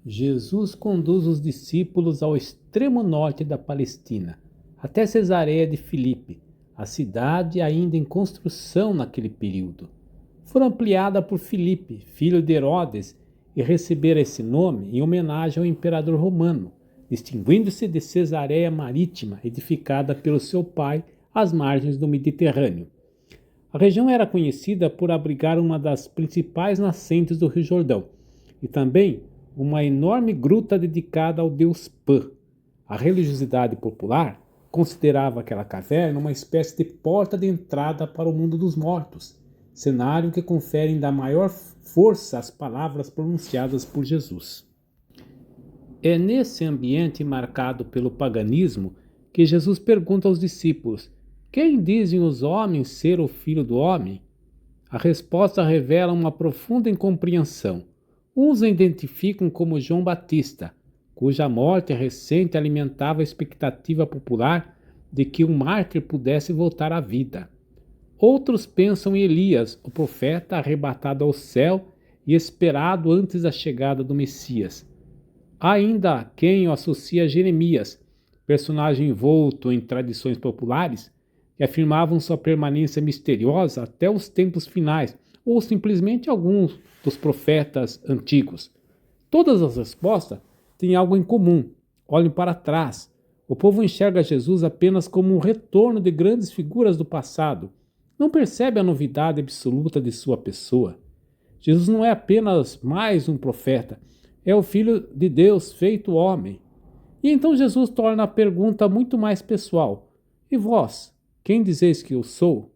Jesus conduz os discípulos ao extremo norte da Palestina, até Cesareia de Filipe, a cidade ainda em construção naquele período. Foi ampliada por Filipe, filho de Herodes, e recebera esse nome em homenagem ao imperador romano, distinguindo-se de Cesareia Marítima, edificada pelo seu pai às margens do Mediterrâneo. A região era conhecida por abrigar uma das principais nascentes do Rio Jordão e também uma enorme gruta dedicada ao deus Pan. A religiosidade popular considerava aquela caverna uma espécie de porta de entrada para o mundo dos mortos, cenário que confere ainda maior força às palavras pronunciadas por Jesus. É nesse ambiente marcado pelo paganismo que Jesus pergunta aos discípulos: quem dizem os homens ser o Filho do Homem? A resposta revela uma profunda incompreensão. Uns o identificam como João Batista, cuja morte recente alimentava a expectativa popular de que um mártir pudesse voltar à vida. Outros pensam em Elias, o profeta arrebatado ao céu e esperado antes da chegada do Messias. Há ainda quem o associa a Jeremias, personagem envolto em tradições populares, que afirmavam sua permanência misteriosa até os tempos finais, ou simplesmente alguns dos profetas antigos. Todas as respostas têm algo em comum. Olhem para trás. O povo enxerga Jesus apenas como um retorno de grandes figuras do passado. Não percebe a novidade absoluta de sua pessoa. Jesus não é apenas mais um profeta, é o Filho de Deus feito homem. E então Jesus torna a pergunta muito mais pessoal. E vós, quem dizeis que eu sou?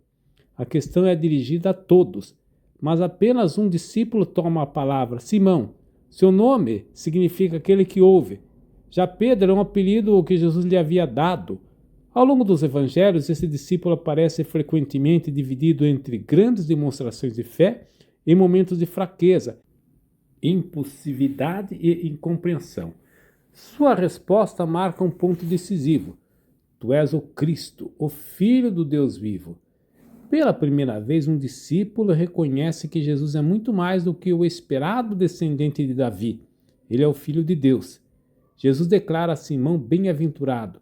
A questão é dirigida a todos, mas apenas um discípulo toma a palavra: Simão. Seu nome significa aquele que ouve. Já Pedro é um apelido que Jesus lhe havia dado. Ao longo dos evangelhos, esse discípulo aparece frequentemente dividido entre grandes demonstrações de fé e momentos de fraqueza, impulsividade e incompreensão. Sua resposta marca um ponto decisivo. Tu és o Cristo, o Filho do Deus vivo. Pela primeira vez, um discípulo reconhece que Jesus é muito mais do que o esperado descendente de Davi. Ele é o Filho de Deus. Jesus declara a Simão bem-aventurado,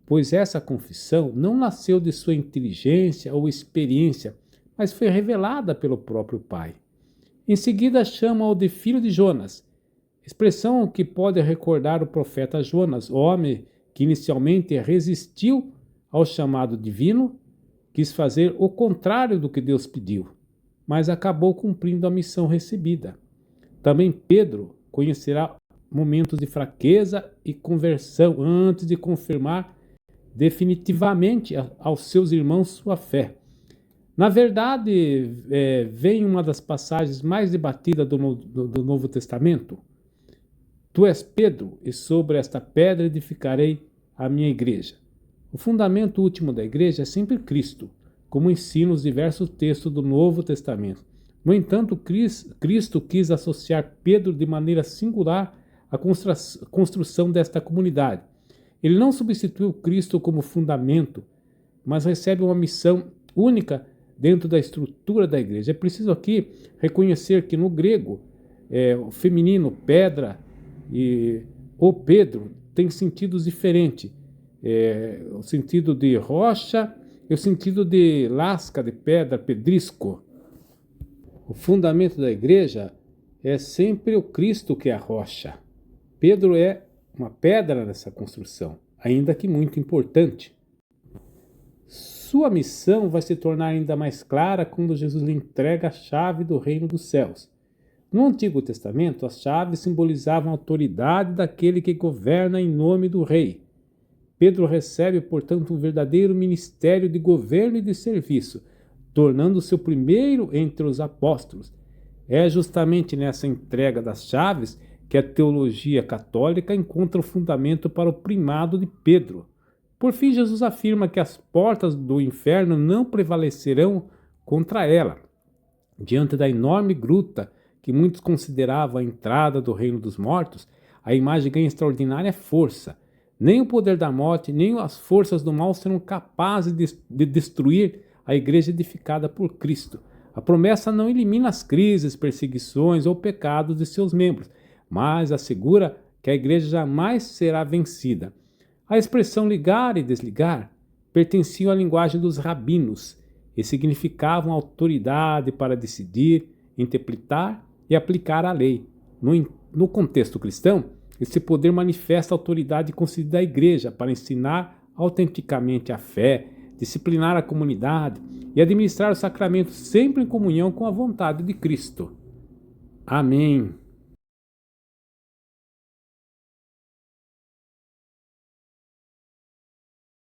pois essa confissão não nasceu de sua inteligência ou experiência, mas foi revelada pelo próprio Pai. Em seguida, chama-o de filho de Jonas, expressão que pode recordar o profeta Jonas, homem que inicialmente resistiu ao chamado divino, quis fazer o contrário do que Deus pediu, mas acabou cumprindo a missão recebida. Também Pedro conhecerá momentos de fraqueza e conversão antes de confirmar definitivamente aos seus irmãos sua fé. Na verdade, vem uma das passagens mais debatidas do Novo Testamento. Tu és Pedro, e sobre esta pedra edificarei a minha igreja. O fundamento último da igreja é sempre Cristo, como ensinam os diversos textos do Novo Testamento. No entanto, Cristo quis associar Pedro de maneira singular à construção desta comunidade. Ele não substituiu Cristo como fundamento, mas recebe uma missão única dentro da estrutura da igreja. É preciso aqui reconhecer que no grego, o feminino pedra ou Pedro tem sentidos diferentes. O sentido de rocha e o sentido de lasca, de pedra, pedrisco. O fundamento da igreja é sempre o Cristo que é a rocha. Pedro é uma pedra nessa construção, ainda que muito importante. Sua missão vai se tornar ainda mais clara quando Jesus lhe entrega a chave do reino dos céus. No Antigo Testamento, as chaves simbolizavam a autoridade daquele que governa em nome do rei. Pedro recebe, portanto, um verdadeiro ministério de governo e de serviço, tornando-se o primeiro entre os apóstolos. É justamente nessa entrega das chaves que a teologia católica encontra o fundamento para o primado de Pedro. Por fim, Jesus afirma que as portas do inferno não prevalecerão contra ela. Diante da enorme gruta que muitos consideravam a entrada do reino dos mortos, a imagem ganha extraordinária força. Nem o poder da morte, nem as forças do mal serão capazes de destruir a igreja edificada por Cristo. A promessa não elimina as crises, perseguições ou pecados de seus membros, mas assegura que a igreja jamais será vencida. A expressão ligar e desligar pertenciam à linguagem dos rabinos e significavam autoridade para decidir, interpretar e aplicar a lei. No contexto cristão, esse poder manifesta a autoridade concedida à igreja para ensinar autenticamente a fé, disciplinar a comunidade e administrar os sacramentos sempre em comunhão com a vontade de Cristo. Amém.